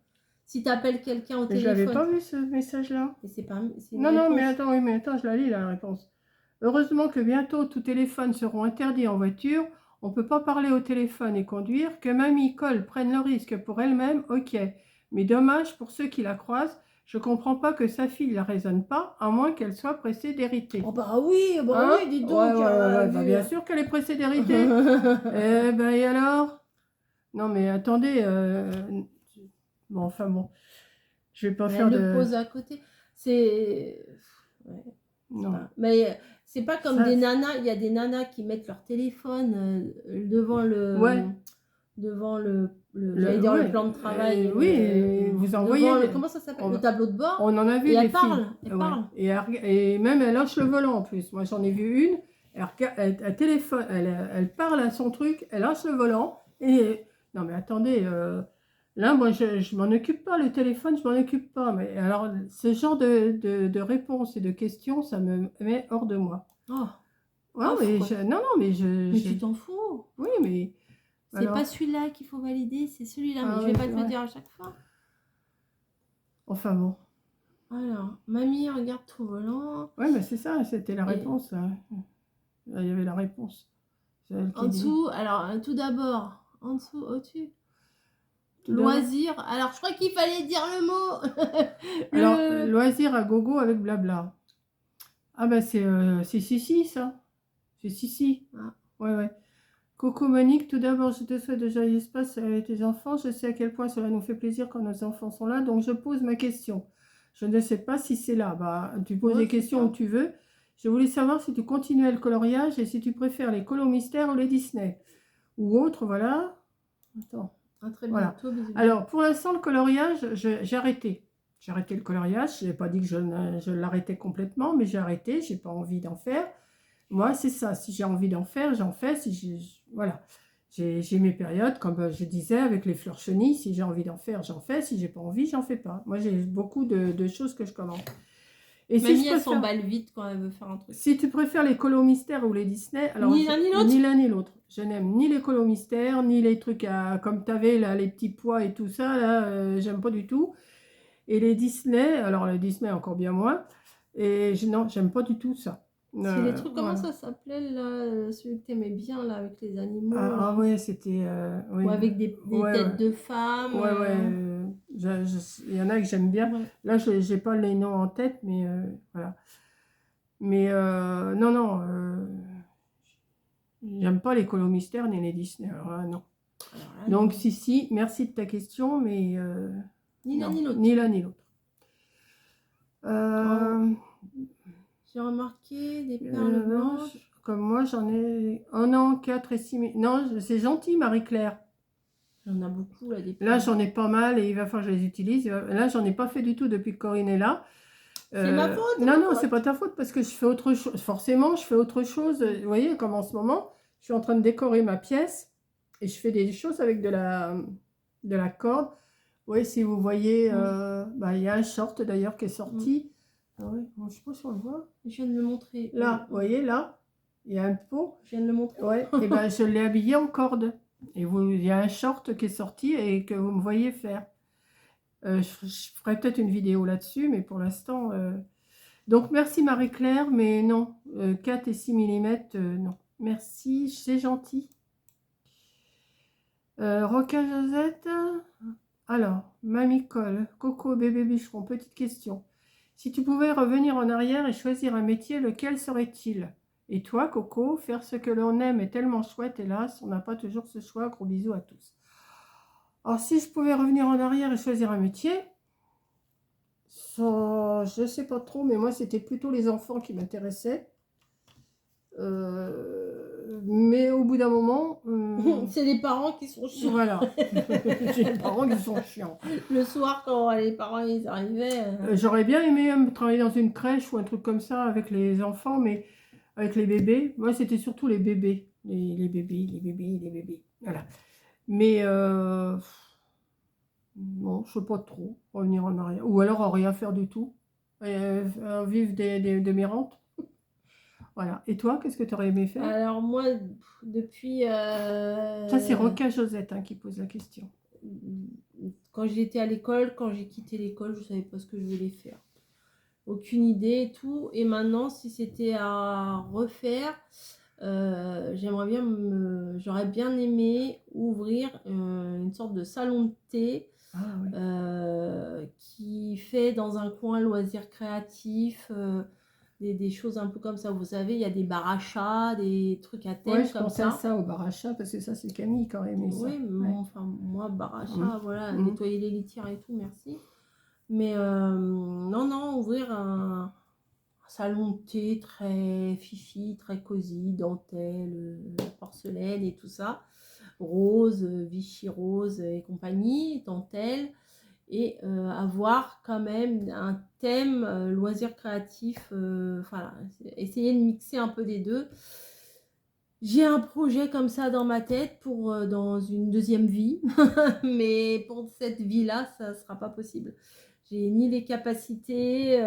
Si tu appelles quelqu'un au téléphone... Je n'avais pas vu ce message-là. Non, mais attends, je la lis, la réponse. Heureusement que bientôt, tous téléphones seront interdits en voiture. On ne peut pas parler au téléphone et conduire. Que mamie Cole prenne le risque pour elle-même, ok. Mais dommage pour ceux qui la croisent. Je ne comprends pas que sa fille ne la raisonne pas, à moins qu'elle soit pressée d'hériter. Oh bah oui, dis donc. Bien sûr qu'elle est pressée d'hériter. Et alors? Non mais attendez. Bon, enfin bon. Je vais pas faire le pose à côté. C'est... Ouais. Non. Mais c'est pas comme des nanas. Il y a des nanas qui mettent leur téléphone devant le... Ouais. Devant le plan de travail. Vous envoyez. Comment ça s'appelle? Le tableau de bord. On en a vu. Et elle parle. Et même elle lâche le volant en plus. Moi j'en ai vu une. Elle téléphone. Elle parle à son truc. Elle lâche le volant. Et non mais attendez. Là moi je m'en occupe pas. Le téléphone je m'en occupe pas. Mais alors ce genre de réponses et de questions ça me met hors de moi. Oh. Mais mais tu t'en fous. Oui mais. C'est pas celui-là qu'il faut valider, c'est celui-là. Mais je vais pas te le dire à chaque fois. Enfin bon. Alors, mamie, regarde ton volant. Ouais, mais c'est ça, c'était la réponse. Il y avait la réponse. En dessous, alors, tout d'abord, en dessous, au-dessus. Loisir. Alors, je crois qu'il fallait dire le mot. Alors, loisir à gogo avec blabla. Ah, bah, c'est si, ça. C'est si. Ah. Ouais. Coucou Monique, tout d'abord je te souhaite de joyeux espace avec tes enfants. Je sais à quel point cela nous fait plaisir quand nos enfants sont là, donc je pose ma question. Je ne sais pas si c'est là, tu poses les questions où tu veux. Je voulais savoir si tu continuais le coloriage et si tu préfères les colos mystères ou les Disney. Ou autres, voilà. Attends. Très bien. Alors pour l'instant le coloriage, j'ai arrêté. J'ai arrêté le coloriage, je n'ai pas dit que je l'arrêtais complètement, mais j'ai arrêté, j'ai pas envie d'en faire. Moi, c'est ça. Si j'ai envie d'en faire, j'en fais. Voilà. J'ai mes périodes, comme je disais, avec les fleurs chenilles. Si j'ai envie d'en faire, j'en fais. Si j'ai pas envie, j'en fais pas. Moi, j'ai beaucoup de choses que je commande. Et Mamie, elle s'emballe vite quand elle veut faire un truc. Si tu préfères les colos mystères ou les Disney, alors ni l'un ni l'autre. Ni l'un ni l'autre. Je n'aime ni les colos mystères, ni les trucs comme tu avais là, les petits pois et tout ça. Là, j'aime pas du tout. Et les Disney, alors les Disney encore bien moins. Et non, j'aime pas du tout ça. C'est les trucs, comment ça s'appelait là, celui que t'aimais bien là, avec les animaux. Ouais, c'était. Ou avec des têtes de femmes. Il y en a que j'aime bien. Ouais. Là, je n'ai pas les noms en tête, mais voilà. Mais non. J'aime pas les colos mystères ni les Disney. Alors là, non. Donc, si, merci de ta question, mais. Ni l'un ni l'autre. Ni l'un ni l'autre. J'ai remarqué des perles blanches. Comme moi, j'en ai 1 an, 4 et 6 000. Non, c'est gentil, Marie-Claire. J'en ai beaucoup, là, des perles. Là, j'en ai pas mal et il va falloir que je les utilise. Là, j'en ai pas fait du tout depuis que Corinne est là. C'est ma faute. Non, c'est pas ta faute parce que je fais autre chose. Forcément, je fais autre chose. Vous voyez, comme en ce moment, je suis en train de décorer ma pièce et je fais des choses avec de la corde. Oui, si vous voyez, il y a un short d'ailleurs qui est sorti. Ah ouais, je ne sais pas si on le voit. Je viens de le montrer. Là, vous voyez, là, il y a un pot. Je viens de le montrer. Ouais, et je l'ai habillé en corde. Et il y a un short qui est sorti et que vous me voyez faire. Je ferai peut-être une vidéo là-dessus, mais pour l'instant... Donc, merci Marie-Claire, mais non. 4 et 6 mm, non. Merci, c'est gentil. Roca Josette. Alors, Mamie Colle, Coco, bébé bûcheron, petite question. Si tu pouvais revenir en arrière et choisir un métier, lequel serait-il? Et toi, Coco, faire ce que l'on aime est tellement chouette, hélas, on n'a pas toujours ce choix. Gros bisous à tous. Alors, si je pouvais revenir en arrière et choisir un métier, ça, je ne sais pas trop, mais moi, c'était plutôt les enfants qui m'intéressaient. Mais au bout d'un moment... C'est les parents qui sont chiants. Voilà. J'ai les parents qui sont chiants. Le soir, quand les parents ils arrivaient... J'aurais bien aimé travailler dans une crèche ou un truc comme ça avec les enfants, mais avec les bébés. Moi, c'était surtout les bébés. Les bébés, les bébés, les bébés. Voilà. Mais non, je ne sais pas trop revenir en arrière. Ou alors rien faire du tout. Vivre de mes rentes. Voilà. Et toi, qu'est-ce que tu aurais aimé faire? Alors moi, depuis... Ça, c'est Roca Josette qui pose la question. Quand j'étais à l'école, quand j'ai quitté l'école, je ne savais pas ce que je voulais faire. Aucune idée et tout. Et maintenant, si c'était à refaire, j'aimerais bien j'aurais bien aimé ouvrir une sorte de salon de thé qui fait dans un coin loisirs créatifs, des choses un peu comme ça. Vous savez, il y a des bars à chat, des trucs à thème je comme pensais ça. à ça, au bar à chat, parce que ça, c'est Camille qui aurait aimé ça. Oui, enfin, moi, bar à chat, voilà, nettoyer les litières et tout, merci. Mais non, ouvrir un salon de thé très fifi, très cosy, dentelle, porcelaine et tout ça. Rose, Vichy rose et compagnie, dentelle. Et avoir quand même un thème loisir créatif, voilà, essayer de mixer un peu des deux. J'ai un projet comme ça dans ma tête pour dans une deuxième vie, mais pour cette vie-là, ça ne sera pas possible. J'ai ni les capacités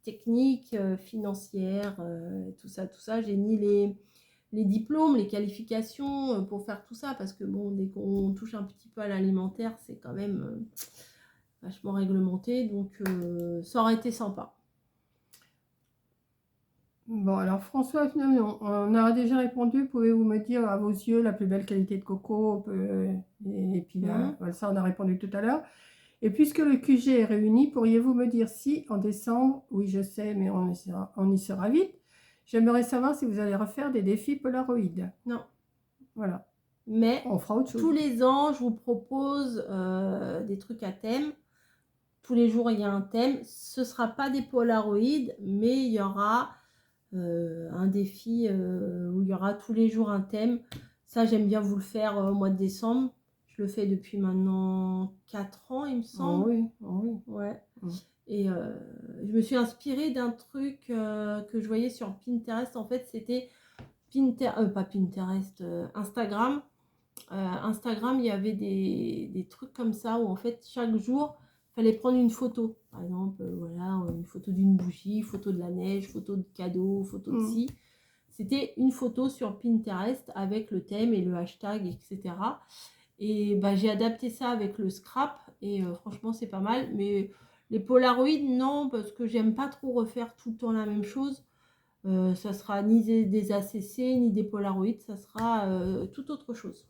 techniques, financières, tout ça. J'ai ni les diplômes, les qualifications pour faire tout ça, parce que bon, dès qu'on touche un petit peu à l'alimentaire, c'est quand même vachement réglementé, donc ça aurait été sympa. Bon, alors François, on a déjà répondu. Pouvez-vous me dire à vos yeux la plus belle qualité de coco et puis là, ça on a répondu tout à l'heure. Et puisque le QG est réuni, pourriez-vous me dire si en décembre, oui je sais, mais on y sera vite, j'aimerais savoir si vous allez refaire des défis Polaroid. Non. Voilà. Mais on fera autre chose. Tous les ans, je vous propose des trucs à thème. Tous les jours, il y a un thème. Ce ne sera pas des Polaroid, mais il y aura un défi où il y aura tous les jours un thème. Ça, j'aime bien vous le faire au mois de décembre. Je le fais depuis maintenant 4 ans, il me semble. Oui, oui. Ouais. Et je me suis inspirée d'un truc que je voyais sur Pinterest. En fait, c'était pas Pinterest, Instagram. Instagram, il y avait des trucs comme ça où en fait, chaque jour, il fallait prendre une photo. Par exemple, voilà, une photo d'une bougie, photo de la neige, photo de cadeau, photo de ci. C'était une photo sur Pinterest avec le thème et le hashtag, etc. Et bah, j'ai adapté ça avec le scrap et franchement, c'est pas mal. Mais les Polaroid, non, parce que j'aime pas trop refaire tout le temps la même chose. Ça sera ni des ACC, ni des Polaroid, ça sera tout autre chose.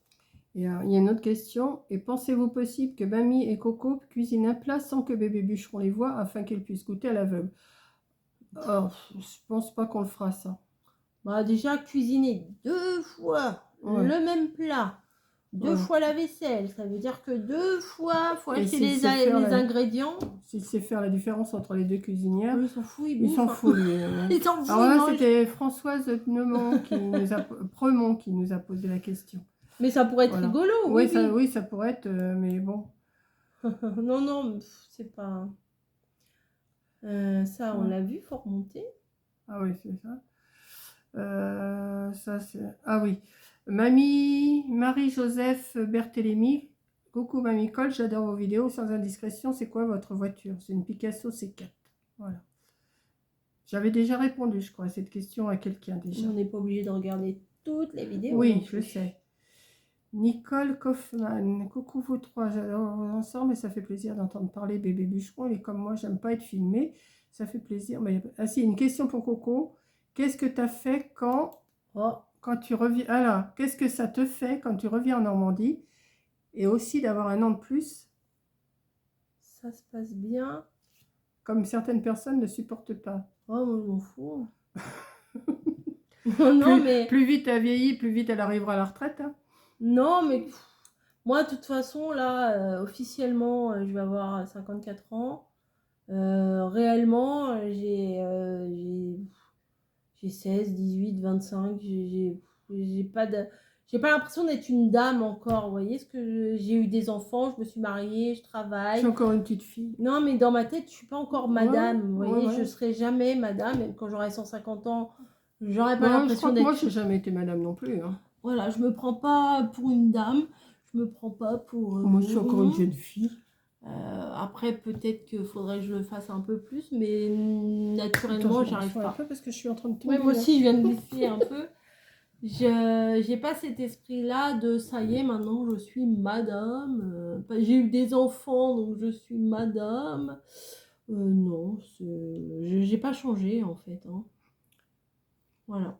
Et il y a une autre question. Et pensez-vous possible que Mamie et Coco cuisinent un plat sans que bébé bûcheron les voie afin qu'ils puissent goûter à l'aveugle? Oh, je pense pas qu'on le fera ça. Bah déjà, cuisiner 2 fois le même plat, 2 fois la vaisselle, ça veut dire que 2 fois, il faut acheter les ingrédients. S'il sait faire la différence entre les deux cuisinières, il s'en fout, il s'en fout. Il s'en fout. Alors là, c'était Françoise Premont qui nous a posé la question. Mais ça pourrait être rigolo, oui. Oui, ça pourrait être, mais bon. non, c'est pas... ça, on l'a vu, faut remonter. Ah oui, c'est ça. Ça, c'est... Ah oui. Marie-Joseph Berthélémy. Coucou Mamie Colle, j'adore vos vidéos. Sans indiscrétion, c'est quoi votre voiture? C'est une Picasso C4. Voilà. J'avais déjà répondu, je crois, à cette question à quelqu'un déjà. On n'est pas obligé de regarder toutes les vidéos. Oui, je sais. Nicole Kaufmann. Coucou vous trois, j'adore vos ensemble et ça fait plaisir d'entendre parler bébé bûcheron. Il est comme moi, j'aime pas être filmé. Ça fait plaisir. Mais, ah si, une question pour Coco. Qu'est-ce que tu as fait quand tu reviens... Alors, qu'est-ce que ça te fait quand tu reviens en Normandie? Et aussi d'avoir un an de plus, Ça se passe bien. comme certaines personnes ne supportent pas. Oh, moi, je m'en fous. Non, mais... Plus vite elle vieillit, plus vite elle arrivera à la retraite. Hein. Non, mais moi, de toute façon, là, officiellement, je vais avoir 54 ans. Réellement, j'ai 16, 18, 25. J'ai pas l'impression d'être une dame encore. Vous voyez ce que j'ai eu des enfants, je me suis mariée, je travaille. Je suis encore une petite fille. Non, mais dans ma tête, je suis pas encore madame. Vous voyez, ouais. je serai jamais madame. Même quand j'aurai 150 ans, j'aurai pas l'impression d'être. Moi, j'ai jamais été madame non plus. Hein. Voilà, je me prends pas pour une dame. Je me prends pas pour. Moi, je suis encore une jeune fille. Après, peut-être qu'il faudrait que je le fasse un peu plus, mais naturellement, j'arrive pas. Un peu parce que je suis en train de tomber. Ouais, moi aussi, je viens de glisser un peu. J'ai pas cet esprit-là de ça y est, maintenant je suis madame. J'ai eu des enfants, donc je suis madame. Non, j'ai pas changé en fait. Hein. Voilà.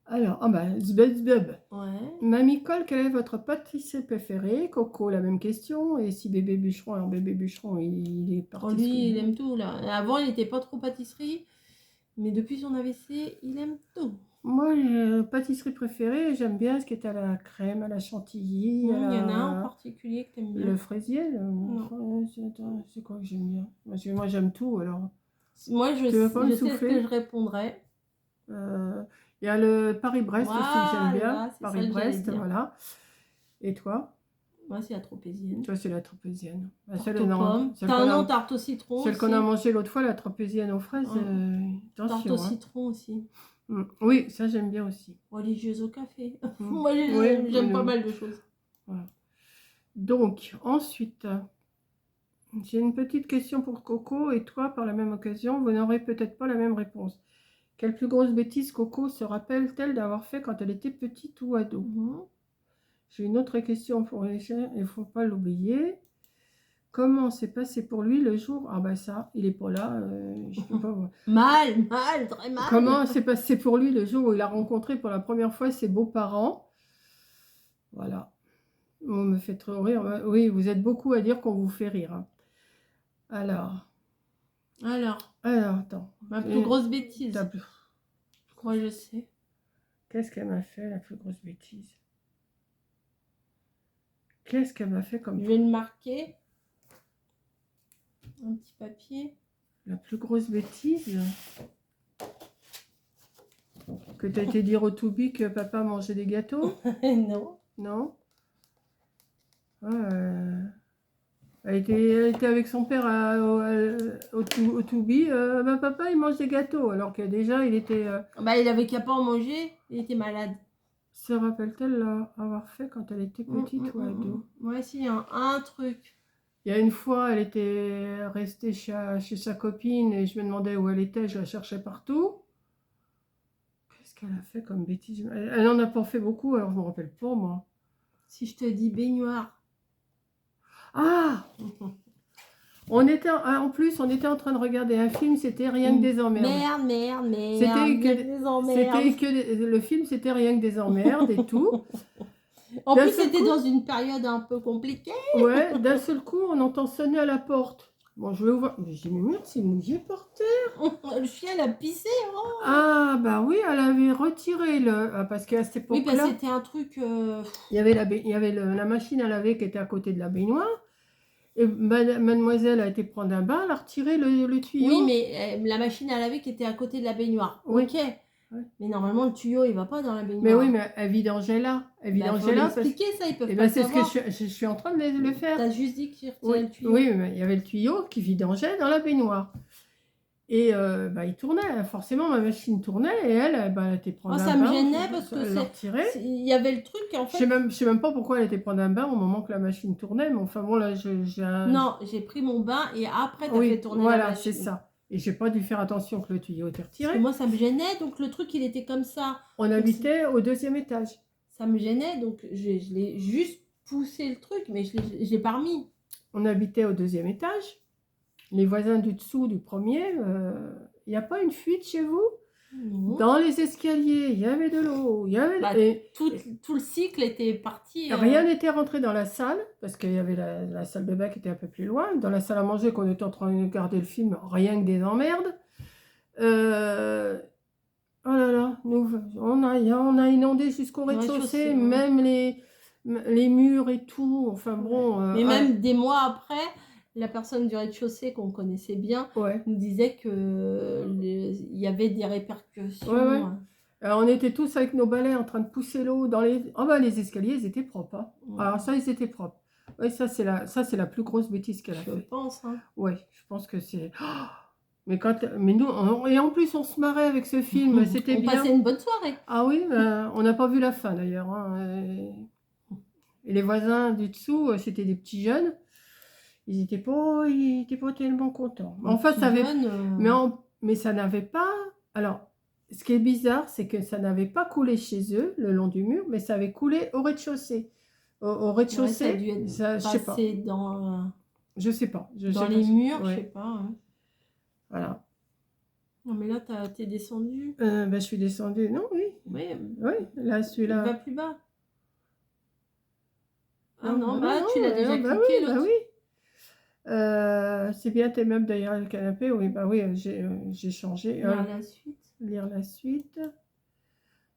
Alors, zbub. Ouais. Mamie Cole, quelle est votre pâtisserie préférée? Coco, la même question. Et si bébé bûcheron, alors bébé bûcheron, il est parti. Lui, il aime tout là. Avant, il n'était pas trop pâtisserie, mais depuis son AVC, il aime tout. Moi, pâtisserie préférée, j'aime bien ce qui est à la crème, à la chantilly. Il y en a un en particulier que t'aimes bien. Le fraisier, c'est quoi que j'aime bien? Moi, j'aime tout, alors. Moi, je sais ce que je répondrais. Il y a le Paris-Brest aussi que j'aime bien. Paris-Brest, voilà. Et toi? Moi, c'est la tropézienne. Toi, c'est la tropézienne. Tarte aux pommes. T'as un an, tarte au citron. Celle qu'on a mangée l'autre fois, la tropézienne aux fraises. Tarte au citron aussi. Oui, ça j'aime bien aussi. Religieuse au café. Moi, j'aime pas mal de choses. Voilà. Donc, ensuite, j'ai une petite question pour Coco et toi, par la même occasion, vous n'aurez peut-être pas la même réponse. Quelle plus grosse bêtise Coco se rappelle-t-elle d'avoir fait quand elle était petite ou ado? J'ai une autre question pour les chiens, il ne faut pas l'oublier. Comment s'est passé pour lui le jour... Ah ben ça, il n'est pas là, je peux pas voir. Mal, très mal. Comment s'est passé pour lui le jour où il a rencontré pour la première fois ses beaux-parents? Voilà. Vous me faites trop rire. Oui, vous êtes beaucoup à dire qu'on vous fait rire. Hein. Alors, attends. Ma plus grosse bêtise. Je crois que je sais. Qu'est-ce qu'elle m'a fait, la plus grosse bêtise? Qu'est-ce qu'elle m'a fait comme... Je vais le marquer. Un petit papier. La plus grosse bêtise que tu as été dire au Toubi que papa mangeait des gâteaux? Non. Non. Elle était avec son père au Toubi. Papa, il mange des gâteaux. Alors que déjà, il était... il avait qu'à pas en manger. Il était malade. Se rappelle-t-elle avoir fait quand elle était petite ou ado? Ouais, si, un truc. Il y a une fois, elle était restée chez sa copine et je me demandais où elle était. Je la cherchais partout. Qu'est-ce qu'elle a fait comme bêtise? Elle n'en a pas fait beaucoup, alors je ne me rappelle pas, moi. Si je te dis baignoire. Ah! En plus, on était en train de regarder un film, c'était Rien que des emmerdes. Merde. Le film, c'était Rien que des emmerdes et tout. En plus, c'était dans une période un peu compliquée. Ouais, d'un seul coup, on entend sonner à la porte. Bon, je vais ouvrir. Mais j'ai dit, mais merde, c'est mouillé par terre. Le chien, elle a pissé. Oh. Ah, bah oui, elle avait retiré parce qu'à cette époque-là... Oui, parce que c'était un truc... Il y avait la machine à laver qui était à côté de la baignoire. Et mademoiselle a été prendre un bain, elle a retiré le tuyau. Oui, mais la machine à laver qui était à côté de la baignoire. Oui. Ok. Ouais. Mais normalement, le tuyau, il va pas dans la baignoire. Mais oui, mais elle vidangeait là. Elle vidangeait là. Expliquer ça, ils peuvent pas savoir. C'est ce que je suis en train de le faire. T'as juste dit que tu retirais le tuyau. Oui, mais il y avait le tuyau qui vidangeait dans la baignoire. Et il tournait, forcément ma machine tournait et elle était prendre un bain. Ça me gênait parce que il y avait le truc en fait. Je sais même pas pourquoi elle était prendre un bain au moment que la machine tournait, mais enfin bon là Non, j'ai pris mon bain et après t'as fait tourner la machine. Voilà, c'est ça. Et j'ai pas dû faire attention que le tuyau était retiré. Parce que moi ça me gênait, donc le truc il était comme ça. On habitait au 2e étage. ça me gênait, donc je l'ai juste poussé le truc, mais je l'ai pas remis. On habitait au 2e étage. Les voisins du dessous du premier, il n'y a pas une fuite chez vous? Non. Dans les escaliers, il y avait de l'eau. Il y avait Bah, et tout le cycle était parti. rien n'était rentré dans la salle, parce qu'il y avait la salle de bain qui était un peu plus loin. Dans la salle à manger, qu'on était en train de regarder le film, rien que des emmerdes. Oh là là, on a inondé jusqu'au rez-de-chaussée, Ouais. même les murs et tout. Enfin bon. Mais même des mois après, la personne du rez-de-chaussée qu'on connaissait bien Ouais. nous disait que il y avait des répercussions. Ouais. Alors, on était tous avec nos balais en train de pousser l'eau dans les... Oh bah les escaliers, ils étaient propres. Hein. Ouais. Alors ça, ils étaient propres. Oui, ça c'est la plus grosse bêtise qu'elle a fait. Je pense. Hein. Oui, je pense que c'est... Oh, mais nous, et en plus, on se marrait avec ce film, c'était bien. On passait une bonne soirée. Ah oui, on n'a pas vu la fin d'ailleurs. Hein. Et les voisins du dessous, c'était des petits jeunes. Ils étaient pas tellement contents. Enfin, ça avait... Mais ça n'avait pas... Alors, ce qui est bizarre, c'est que ça n'avait pas coulé chez eux, le long du mur, mais ça avait coulé au rez-de-chaussée. Au rez-de-chaussée, ouais, je sais pas. Je sais pas. Dans les murs, ouais. Je sais pas. Hein. Voilà. Non, mais là, t'es descendu. Je suis descendue. Non, oui. Oui, là, celui-là. Il va plus bas. Ah non, tu l'as déjà cliqué, l'autre. Bah oui. C'est bien tes meubles derrière le canapé. Oui, bah oui, j'ai changé. Lire la suite.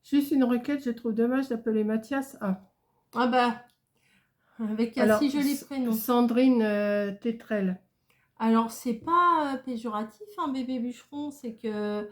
Juste une requête, je trouve dommage d'appeler Mathias. Ah bah, avec un si joli prénom. Sandrine Tétrel. Alors, c'est pas péjoratif, un bébé bûcheron, c'est que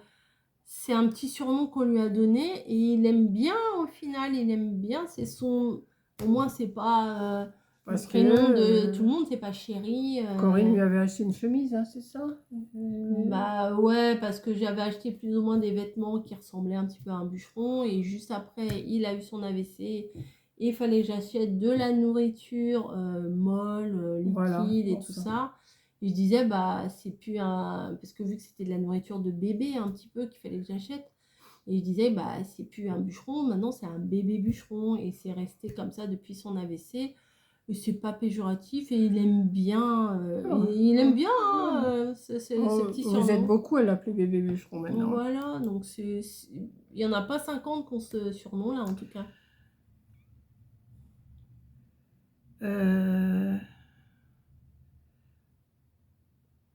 c'est un petit surnom qu'on lui a donné et il aime bien, au final, il aime bien. C'est son... Au moins, c'est pas le prénom de tout le monde, c'est pas chéri. Corinne lui avait acheté une chemise, hein, c'est ça? Bah ouais, parce que j'avais acheté plus ou moins des vêtements qui ressemblaient un petit peu à un bûcheron et juste après, il a eu son AVC et il fallait que j'achète de la nourriture molle, liquide et tout ça. Et je disais, bah c'est plus un... Parce que vu que c'était de la nourriture de bébé un petit peu qu'il fallait que j'achète, et je disais, bah c'est plus un bûcheron, maintenant c'est un bébé bûcheron et c'est resté comme ça depuis son AVC. Et c'est pas péjoratif et il aime bien. Il aime bien ce petit surnom. Vous êtes beaucoup à l'appeler bébé bûcheron maintenant. Voilà, donc il n'y en a pas 50 qui ont ce surnom-là en tout cas.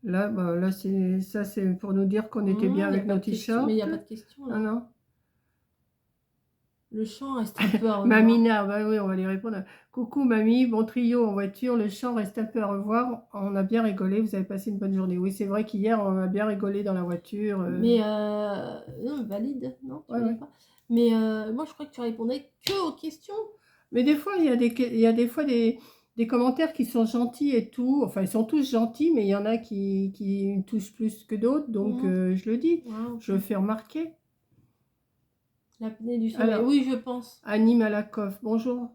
Là c'est pour nous dire qu'on était bien avec nos t-shirts. Mais il n'y a pas de question là. Ah non. Le chant reste un peu à revoir. Mamina, bah oui, on va lui répondre. Coucou mamie, bon trio en voiture, le chant reste un peu à revoir. On a bien rigolé, vous avez passé une bonne journée. Oui, c'est vrai qu'hier, on a bien rigolé dans la voiture. Mais non, valide, non, tu ouais. pas. Mais moi, je crois que tu répondais que aux questions. Mais des fois, il y a des fois des commentaires qui sont gentils et tout. Enfin, ils sont tous gentils, mais il y en a qui me touchent plus que d'autres. Donc, je le dis, je le fais remarquer. L'apnée du sommeil, alors, oui, je pense. Annie Malakoff, bonjour.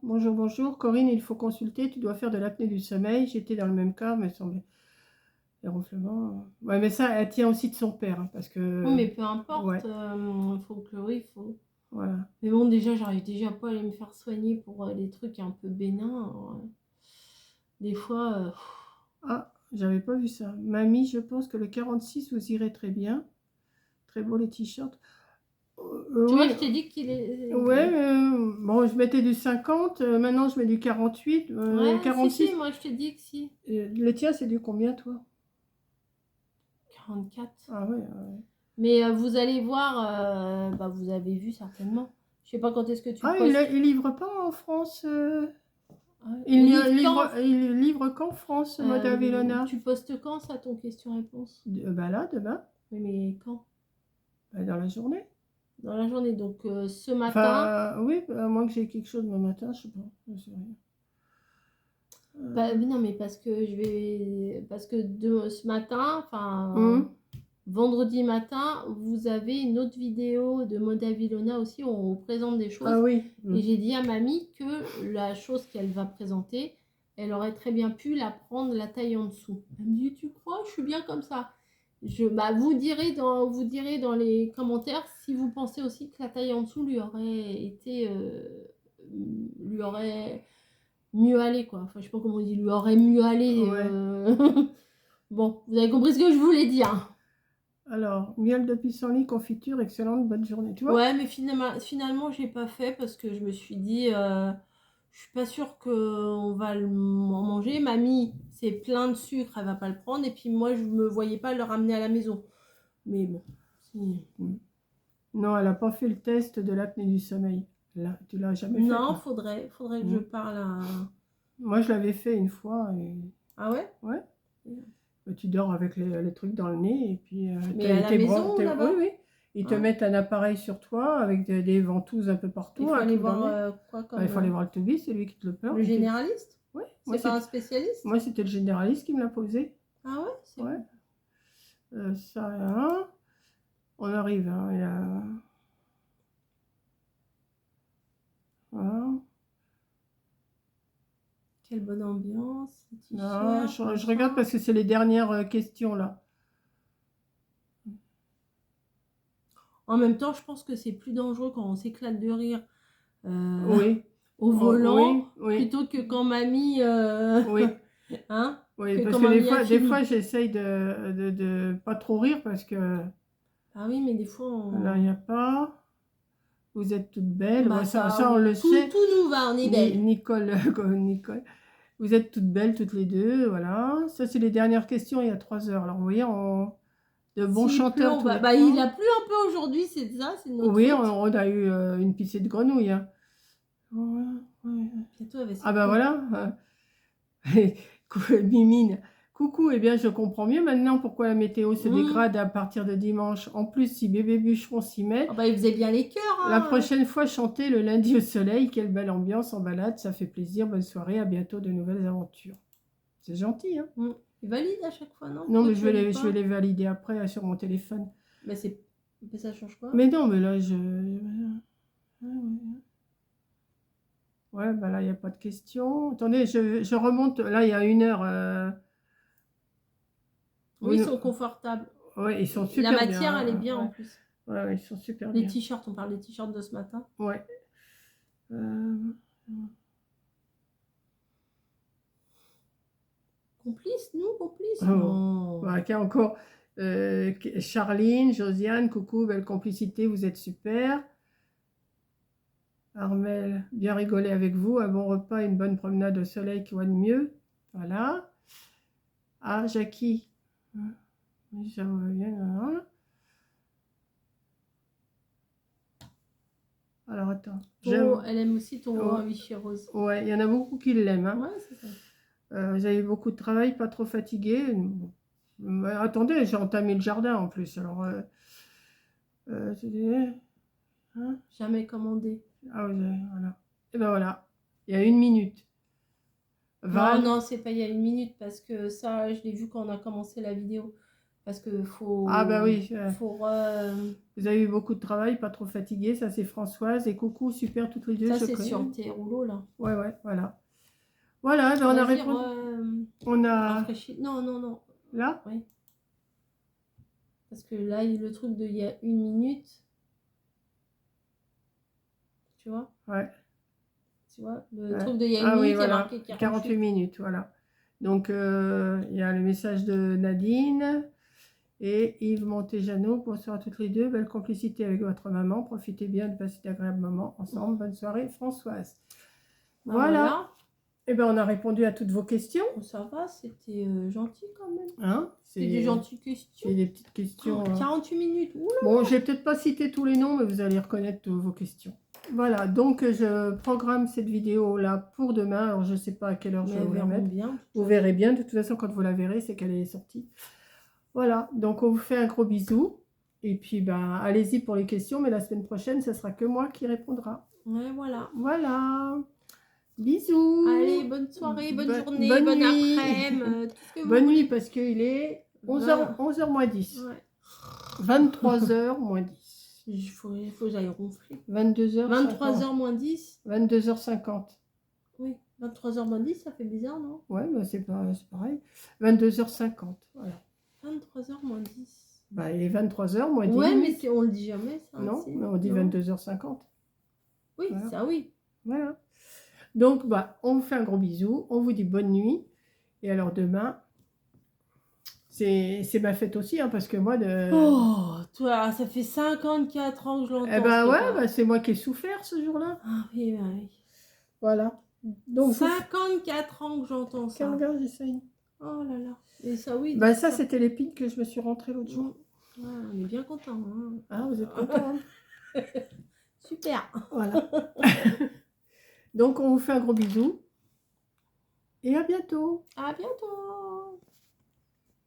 Corinne, il faut consulter, tu dois faire de l'apnée du sommeil. J'étais dans le même cas, me semblait. Les ronflements. Ouais, mais ça, elle tient aussi de son père. Hein, parce que... Oui, mais peu importe. Il faut. Voilà. Mais bon, déjà, j'arrive déjà pas à aller me faire soigner pour les trucs un peu bénins. Alors, des fois. Ah, j'avais pas vu ça. Mamie, je pense que le 46 vous irez très bien. Très beau les t-shirts. Tu vois, je t'ai dit qu'il est... Ouais, bon, je mettais du 50, maintenant je mets du 48, 46. Si, moi je t'ai dit que si. Le tien, c'est du combien, toi? 44. Ah ouais. Mais vous allez voir, vous avez vu certainement. Je sais pas quand est-ce que tu postes. Il livre pas en France il livre qu'en France, Mode Avelona. Tu postes quand ça, ton question-réponse? Là, demain. Oui, mais quand? Dans la journée. Dans la journée, donc ce matin. Oui, à moins que j'ai quelque chose demain matin, je sais pas. Je sais rien. Non, mais parce que ce matin, vendredi matin, vous avez une autre vidéo de Mode Avelona aussi où on présente des choses. Ah oui. Et j'ai dit à mamie que la chose qu'elle va présenter, elle aurait très bien pu la prendre la taille en dessous. Elle me dit, tu crois, je suis bien comme ça. Vous direz dans les commentaires si vous pensez aussi que la taille en dessous lui aurait été lui aurait mieux allé, quoi. Enfin, je sais pas comment on dit, lui aurait mieux allé. Ouais. Bon, vous avez compris ce que je voulais dire. Alors, miel de pissenlit, confiture, excellente, bonne journée. Tu vois? Ouais, mais finalement, j'ai pas fait parce que je me suis dit, je suis pas sûre qu'on va en manger. Mamie, c'est plein de sucre, elle va pas le prendre. Et puis moi, je me voyais pas le ramener à la maison. Mais bon. Non, elle n'a pas fait le test de l'apnée du sommeil. Là, tu l'as jamais fait, Non, toi? faudrait que je parle à... Moi, je l'avais fait une fois. Et... Ah ouais? Ouais. Tu dors avec les trucs dans le nez et puis Mais à la maison ou là-bas? Oui, oui. Ils te mettent un appareil sur toi avec des ventouses un peu partout. Il faut un aller truc dans le nez. voir quoi comme... Il faut aller voir le teubis, c'est lui qui te le plante. Le généraliste? Oui. C'est pas un spécialiste? Moi, c'était le généraliste qui me l'a posé. Ah ouais? C'est Ouais. bon. Ça, hein. On arrive. Hein, il y a... Voilà. Quelle bonne ambiance. Non, je regarde parce que c'est les dernières questions là. En même temps, je pense que c'est plus dangereux quand on s'éclate de rire Oui. au volant Oui. plutôt que quand mamie... Oui. Hein? Oui, Que parce quand que mamie des fois j'essaye de pas trop rire parce que Ah oui, mais des fois là il n'y a pas. Vous êtes toutes belles. Bah, Ouais, ça on le tout sait. nous va, on est belles. Nicole, Nicole. Vous êtes toutes belles toutes les deux, voilà. Ça c'est les dernières questions il y a 3 heures. Alors vous voyez, de bons chanteurs tous les trois. Il a plu un peu aujourd'hui, c'est ça, c'est notre Oui, faute. on a eu une pissée de grenouille. Hein. Ouais. Ah ben voilà. Mimine. Coucou, eh bien je comprends mieux maintenant pourquoi la météo se dégrade à partir de dimanche. En plus, si bébé bûcheron s'y met, Ah bah, il faisait bien les cœurs. Hein. La prochaine fois, chantez le lundi au soleil. Quelle belle ambiance en balade, ça fait plaisir. Bonne soirée, à bientôt, de nouvelles aventures. C'est gentil, hein? Il valide à chaque fois, non? Non, mais je vais les valider après sur mon téléphone. Mais ça change quoi? Mais non, mais là, Ouais, bah là, il n'y a pas de questions. Attendez, je remonte. Là, il y a 1 heure. Oui, ils sont confortables. Oui, ils sont super bien. La matière, elle est bien en plus. Ouais, ils sont super bien. Les t-shirts, on parle des t-shirts de ce matin. Ouais. Complice, nous, complice? Non. Voilà, encore Charline, Josiane, coucou, belle complicité, vous êtes super. Armel, bien rigolé avec vous, un bon repas, une bonne promenade au soleil, qui va de mieux. Voilà. Ah, Jackie. Ça va bien. Hein. Alors, attends. Elle aime aussi ton Vichy Rose. Ouais, il y en a beaucoup qui l'aiment. Hein. Ouais, c'est ça. Vous avez beaucoup de travail, pas trop fatigué. Attendez, j'ai entamé le jardin en plus. Alors, hein? Jamais commandé. Ah oui, voilà. Et ben voilà, il y a 1 minute. Non, c'est pas il y a 1 minute parce que ça, je l'ai vu quand on a commencé la vidéo. Parce que faut... Ah bah oui. Vous avez eu beaucoup de travail, pas trop fatigué. Ça, c'est Françoise. Et coucou, super toutes les deux. Ça, c'est sur tes rouleaux, là. Ouais, voilà. Voilà, ben on a répondu. On a... Rafraîchi. Non. Là? Oui. Parce que là, le truc de il y a 1 minute. Tu vois? Ouais. Tu vois? Le truc de il y a 1 minute, il y a marqué 48 minutes, voilà. Donc, il y a le message de Nadine et Yves Montejano. Bonsoir à toutes les deux. Belle complicité avec votre maman. Profitez bien de passer d'agréables moments ensemble. Bonne soirée, Françoise. Voilà. Et ben on a répondu à toutes vos questions. Ça va, c'était gentil quand même. Hein? C'est des gentilles questions. C'est des petites questions. 48 minutes. Oula. Bon, je vais peut-être pas citer tous les noms, mais vous allez reconnaître vos questions. Voilà, donc je programme cette vidéo là pour demain. Alors je sais pas à quelle heure je vais vous la mettre. Vous verrez bien. De toute façon, quand vous la verrez, c'est qu'elle est sortie. Voilà, donc on vous fait un gros bisou. Et puis, ben, allez-y pour les questions. Mais la semaine prochaine, ce sera que moi qui répondra. Ouais, voilà. Voilà. Bisous. Allez, bonne soirée, bonne journée, bonne après-midi. Bonne nuit parce qu'il est 11h moins 10. Ouais. 23h moins 10. Il faut que j'aille ronfler. 22h. 23h moins 10. 22h50. Oui, 23h moins 10, ça fait bizarre, non? Ouais, bah c'est pareil. 22h50. Voilà. 23h moins 10. Bah, il est 23h moins 10. Ouais, mais on le dit jamais, ça. Non, mais on dit 22h50. Oui, voilà. Ça oui. Voilà. Donc, bah, on vous fait un gros bisou. On vous dit bonne nuit. Et alors, demain, c'est ma fête aussi, hein, parce que moi, Oh, toi, ça fait 54 ans que je eh l'entends, ben ce ouais, repas. bah, c'est moi qui ai souffert ce jour-là. Ah oui, bah oui. Voilà. Donc, 54 ans que j'entends ça. regarde, j'essaye. Oh là là. Et ça, oui. Bah, ça, c'était l'épine que je me suis rentrée l'autre jour. Ouais, on est bien content. Hein. Ah, vous êtes contents, hein? Super. Voilà. Donc, on vous fait un gros bisou. Et à bientôt. À bientôt.